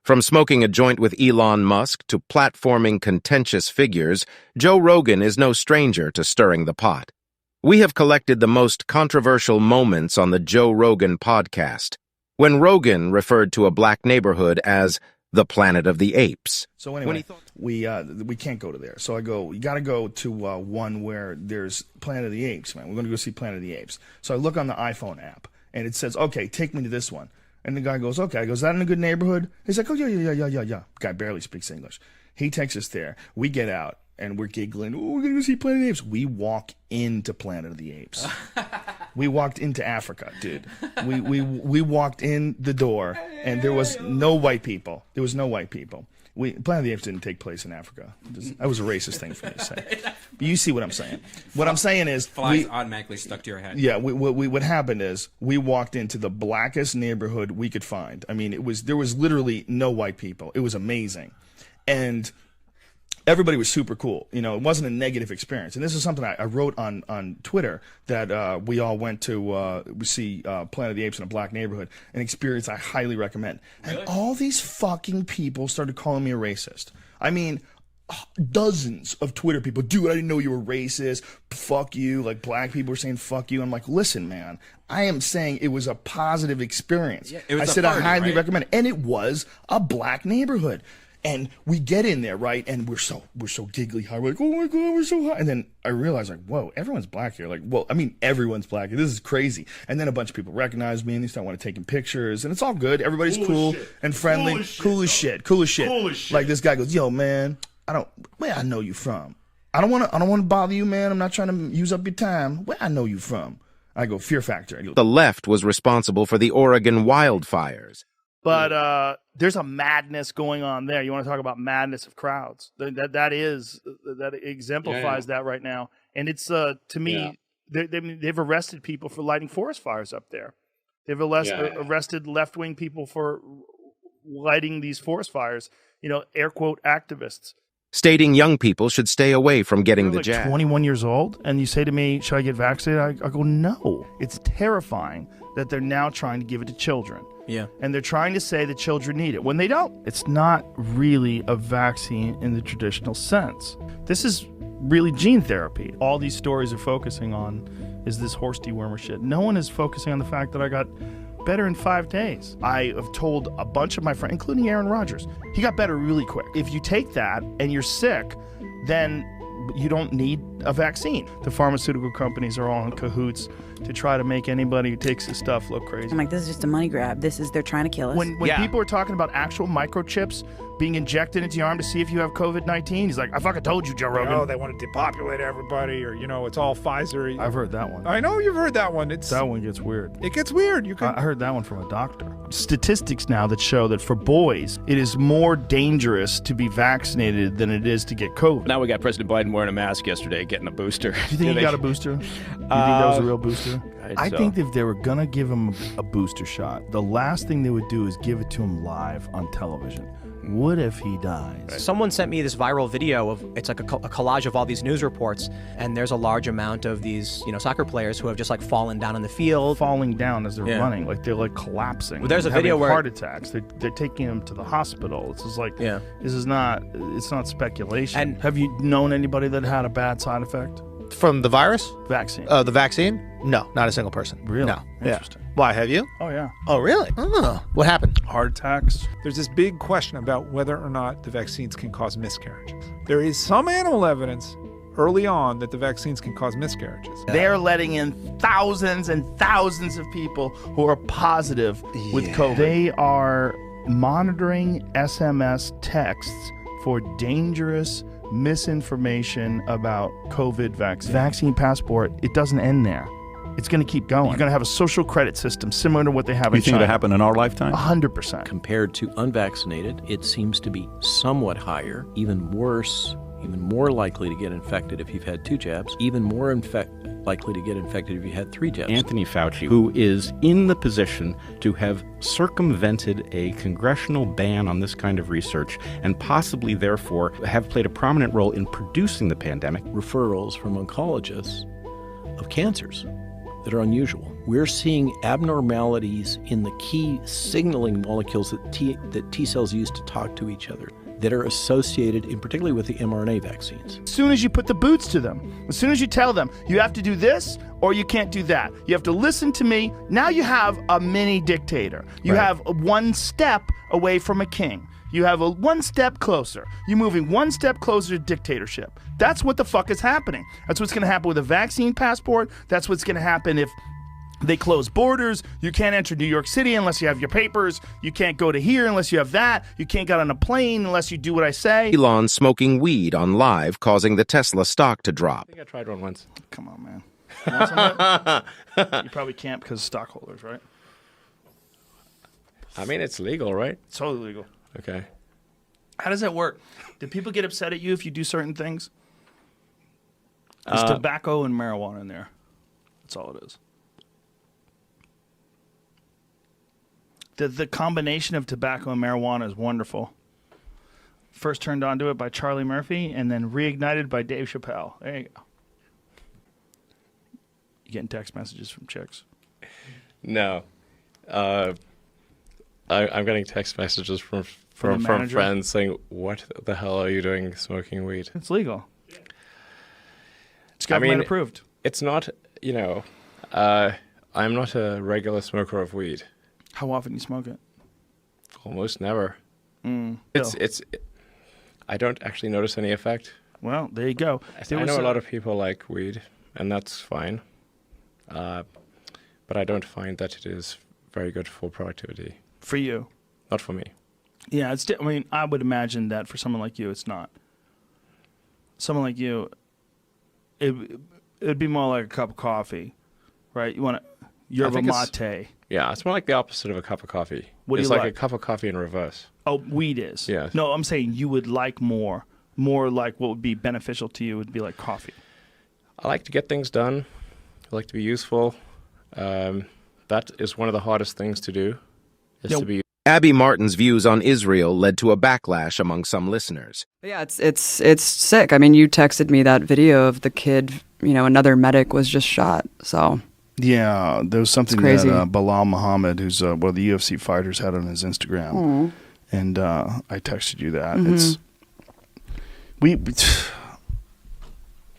From smoking a joint with Elon Musk to platforming contentious figures, Joe Rogan is no stranger to stirring the pot. We have collected the most controversial moments on the Joe Rogan podcast, when Rogan referred to a black neighborhood as the planet of the apes. So anyway, we can't go to there. So I go, you got to go to one where there's Planet of the Apes, man. We're going to go see Planet of the Apes. So I look on the iPhone app, and it says, okay, take me to this one. And the guy goes, okay. I go, is that in a good neighborhood? He's like, oh, yeah. Guy barely speaks English. He takes us there. We get out, and we're giggling. Oh, we're going to go see Planet of the Apes. We walk into Planet of the Apes. We walked into Africa, dude. We walked in the door, and there was no white people. There was no white people. Planet of the Apes didn't take place in Africa. That was a racist thing for me to say. But you see what I'm saying. What I'm saying is... Flies automatically stuck to your head. Yeah, what happened is we walked into the blackest neighborhood we could find. I mean, there was literally no white people. It was amazing. And everybody was super cool. You know, it wasn't a negative experience. And this is something I wrote on Twitter, that we all went to see Planet of the Apes in a black neighborhood, an experience I highly recommend. Really? And all these fucking people started calling me a racist. I mean, dozens of Twitter people, dude, I didn't know you were racist, fuck you, like black people were saying fuck you. I'm like, listen, man, I am saying it was a positive experience. Yeah, I said I highly recommend it. And it was a black neighborhood. And we get in there, right? And we're so giggly high. We're like, oh my God, we're so high. And then I realized, like, whoa, everyone's black here. Like, well, I mean, everyone's black here. This is crazy. And then a bunch of people recognize me and they start want to taking pictures. And it's all good. Everybody's cool and friendly. Cool as shit. Like this guy goes, yo, man, where I know you from? I don't want to bother you, man. I'm not trying to use up your time. Where I know you from? I go, Fear Factor. The left was responsible for the Oregon wildfires. But there's a madness going on there. You want to talk about madness of crowds? That exemplifies that right now. And it's to me, they've arrested people for lighting forest fires up there. They've arrested left-wing people for lighting these forest fires. You know, air quote activists. Stating young people should stay away from getting the jab. 21 years old, and you say to me, should I get vaccinated? I go, no. It's terrifying that they're now trying to give it to children. Yeah. And they're trying to say the children need it when they don't. It's not really a vaccine in the traditional sense. This is really gene therapy. All these stories are focusing on is this horse dewormer shit. No one is focusing on the fact that I got better in 5 days. I have told a bunch of my friends, including Aaron Rodgers, he got better really quick. If you take that and you're sick, then you don't need a vaccine. The pharmaceutical companies are all in cahoots to try to make anybody who takes this stuff look crazy. I'm like, this is just a money grab. They're trying to kill us. When people are talking about actual microchips being injected into your arm to see if you have COVID-19, he's like, I fucking told you, Joe Rogan. Oh, they want to depopulate everybody, or, you know, it's all Pfizer. I've heard that one. I know you've heard that one. That one gets weird. It gets weird. I heard that one from a doctor. Statistics now that show that for boys, it is more dangerous to be vaccinated than it is to get COVID. Now we got President Biden wearing a mask yesterday, getting a booster. Do you think he got a booster? Do you think that was a real booster? I think if they were going to give him a booster shot, the last thing they would do is give it to him live on television. What if he dies? Someone sent me this viral video of, it's like a collage of all these news reports, and there's a large amount of these, you know, soccer players who have just like fallen down in the field. Falling down as they're running, like they're like collapsing. Well, there's a video where heart attacks. They're taking him to the hospital. It's just like, this is not, it's not speculation. And have you known anybody that had a bad side effect? From the virus? Vaccine. The vaccine? No, not a single person. Really? No. Interesting. Yeah. Why, have you? Oh, yeah. Oh, really? Oh, what happened? Heart attacks. There's this big question about whether or not the vaccines can cause miscarriages. There is some animal evidence early on that the vaccines can cause miscarriages. They're letting in thousands and thousands of people who are positive with COVID. They are monitoring SMS texts for dangerous misinformation about COVID vaccine. Vaccine passport, it doesn't end there. It's going to keep going. You're going to have a social credit system similar to what they have in China. You think it'll happen in our lifetime? 100%. Compared to unvaccinated, it seems to be somewhat higher, even worse, even more likely to get infected if you've had 2 jabs, even more likely to get infected if you had 3 jabs. Anthony Fauci, who is in the position to have circumvented a congressional ban on this kind of research and possibly, therefore, have played a prominent role in producing the pandemic. Referrals from oncologists of cancers that are unusual. We're seeing abnormalities in the key signaling molecules that T cells use to talk to each other that are associated, in particularly with the mRNA vaccines. As soon as you put the boots to them, as soon as you tell them, you have to do this or you can't do that. You have to listen to me. Now you have a mini dictator. You have one step away from a king. You have a one step closer. You're moving one step closer to dictatorship. That's what the fuck is happening. That's what's going to happen with a vaccine passport. That's what's going to happen if they close borders. You can't enter New York City unless you have your papers. You can't go to here unless you have that. You can't get on a plane unless you do what I say. Elon smoking weed on live, causing the Tesla stock to drop. I think I tried one once. Come on, man. You want some of it? You probably can't because of stockholders, right? I mean, it's legal, right? It's totally legal. Okay. How does that work? Do people get upset at you if you do certain things? There's tobacco and marijuana in there. That's all it is. The combination of tobacco and marijuana is wonderful. First turned onto it by Charlie Murphy and then reignited by Dave Chappelle. There you go. You getting text messages from chicks? No. I'm getting text messages from friends saying, "What the hell are you doing smoking weed?" It's legal. It's government approved. It's not, I'm not a regular smoker of weed. How often do you smoke it? Almost never. I don't actually notice any effect. Well, there you go. I know a lot of people like weed, and that's fine. But I don't find that it is very good for productivity. For you? Not for me. Yeah, I would imagine that for someone like you, it's not. Someone like you, it'd be more like a cup of coffee, right? You want yerba mate. Yeah, it's more like the opposite of a cup of coffee. It's like a cup of coffee in reverse. Oh, weed is? Yeah. No, I'm saying you would like more like what would be beneficial to you would be like coffee. I like to get things done. I like to be useful. That is one of the hardest things to do, to be. Abby Martin's views on Israel led to a backlash among some listeners. Yeah, it's sick. I mean, you texted me that video of the kid, another medic was just shot, so. Yeah, there was something that Bilal Muhammad, who's one of the UFC fighters, had on his Instagram. Aww. And I texted you that. Mm-hmm.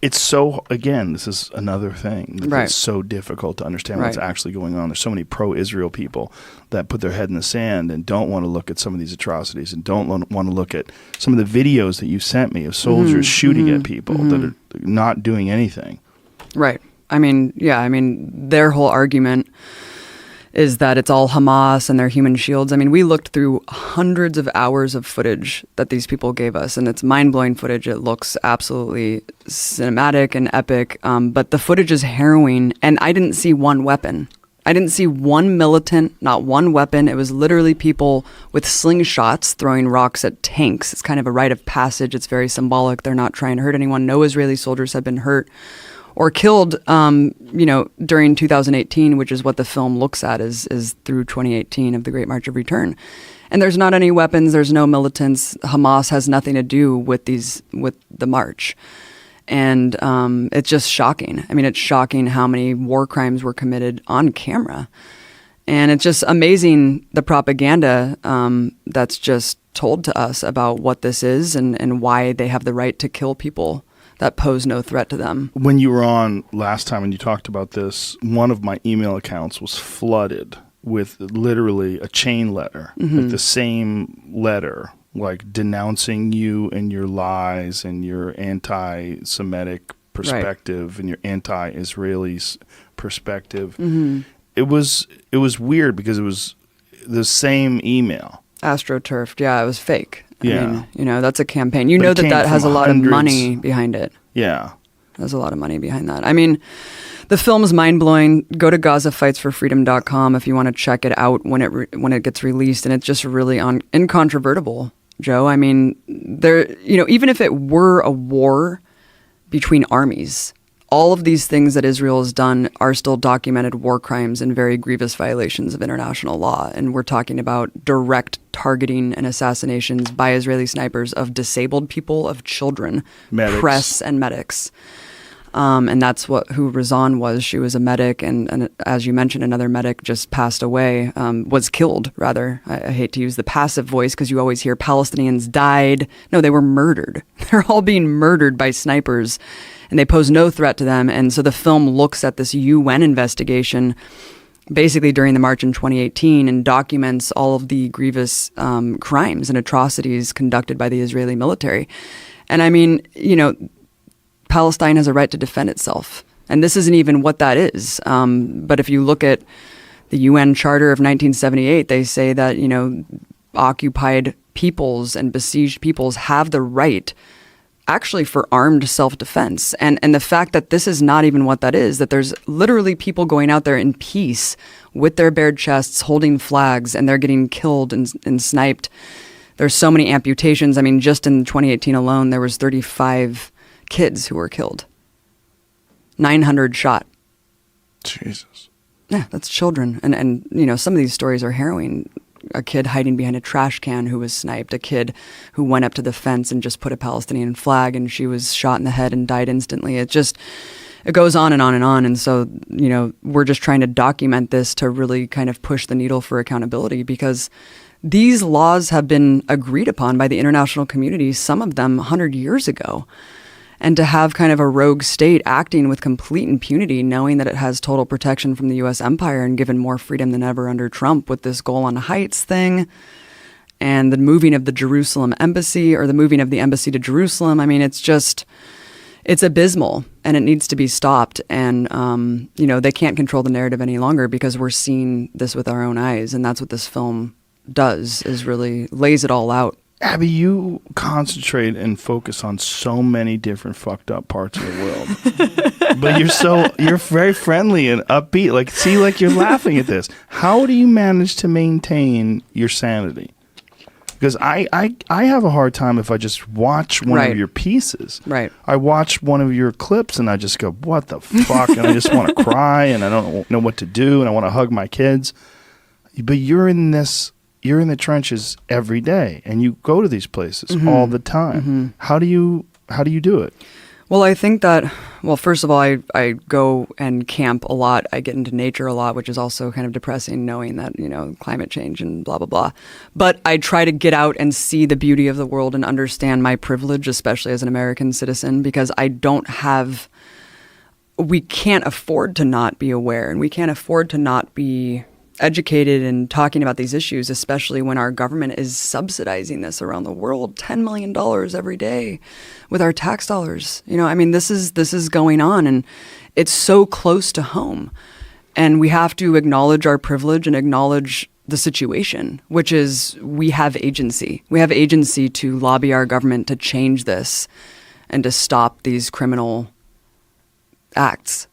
It's so, again, this is another thing. Right. It's so difficult to understand what's actually going on. There's so many pro-Israel people that put their head in the sand and don't want to look at some of these atrocities and don't want to look at some of the videos that you sent me of soldiers shooting at people that are not doing anything. Right. I mean, their whole argument is that it's all Hamas and their human shields. I mean, we looked through hundreds of hours of footage that these people gave us, and it's mind-blowing footage. It looks absolutely cinematic and epic, but the footage is harrowing, and I didn't see one weapon. I didn't see one militant, not one weapon. It was literally people with slingshots throwing rocks at tanks. It's kind of a rite of passage. It's very symbolic. They're not trying to hurt anyone. No Israeli soldiers have been hurt or killed, during 2018, which is what the film looks at, is through 2018 of the Great March of Return. And there's not any weapons, there's no militants. Hamas has nothing to do with the march. And it's just shocking. I mean, it's shocking how many war crimes were committed on camera. And it's just amazing the propaganda that's just told to us about what this is and why they have the right to kill people that pose no threat to them. When you were on last time and you talked about this, one of my email accounts was flooded with literally a chain letter, like the same letter, like denouncing you and your lies and your anti-Semitic perspective and your anti-Israeli perspective. It was weird because it was the same email. AstroTurfed, yeah, it was fake. Yeah. I mean, that's a campaign. That has a lot of money behind it. Yeah. There's a lot of money behind that. I mean, the film is mind-blowing. Go to GazaFightsForFreedom.com if you want to check it out when it gets released, and it's just really incontrovertible, Joe. I mean, even if it were a war between armies, all of these things that Israel has done are still documented war crimes and very grievous violations of international law. And we're talking about direct targeting and assassinations by Israeli snipers of disabled people, of children, medics. press, and medics. And that's who Razan was. She was a medic, and as you mentioned, another medic just passed away, was killed, rather. I hate to use the passive voice because you always hear Palestinians died. No, they were murdered. They're all being murdered by snipers, and they pose no threat to them. And so the film looks at this UN investigation basically during the march in 2018 and documents all of the grievous crimes and atrocities conducted by the Israeli military. And I mean, Palestine has a right to defend itself. And this isn't even what that is. But if you look at the UN Charter of 1978, they say that, occupied peoples and besieged peoples have the right actually for armed self-defense. And the fact that this is not even what that is, that there's literally people going out there in peace with their bared chests, holding flags, and they're getting killed and sniped. There's so many amputations. I mean, just in 2018 alone, there was 35 kids who were killed. 900 shot. Jesus. Yeah, that's children. And some of these stories are harrowing. A kid hiding behind a trash can who was sniped. A kid who went up to the fence and just put a Palestinian flag and she was shot in the head and died instantly. It goes on and on and on. And so, we're just trying to document this to really kind of push the needle for accountability, because these laws have been agreed upon by the international community, some of them 100 years ago. And to have kind of a rogue state acting with complete impunity, knowing that it has total protection from the U.S. empire and given more freedom than ever under Trump with this Golan Heights thing and the moving of the Jerusalem embassy, or the moving of the embassy to Jerusalem. I mean, it's abysmal, and it needs to be stopped. And, they can't control the narrative any longer because we're seeing this with our own eyes. And that's what this film does, is really lays it all out. Abby, you concentrate and focus on so many different fucked up parts of the world. But you're very friendly and upbeat. Like you're laughing at this. How do you manage to maintain your sanity? Because I have a hard time if I just watch one of your pieces. Right. I watch one of your clips and I just go, what the fuck? And I just want to cry and I don't know what to do and I want to hug my kids. But you're in the trenches every day and you go to these places all the time. Mm-hmm. How do you do it? Well, I think that, first of all, I go and camp a lot. I get into nature a lot, which is also kind of depressing, knowing that, climate change and blah, blah, blah. But I try to get out and see the beauty of the world and understand my privilege, especially as an American citizen, because we can't afford to not be aware, and we can't afford to not be educated and talking about these issues, especially when our government is subsidizing this around the world, $10 million every day with our tax dollars. This is going on, and it's so close to home. And we have to acknowledge our privilege and acknowledge the situation, which is we have agency. We have agency to lobby our government to change this and to stop these criminal acts.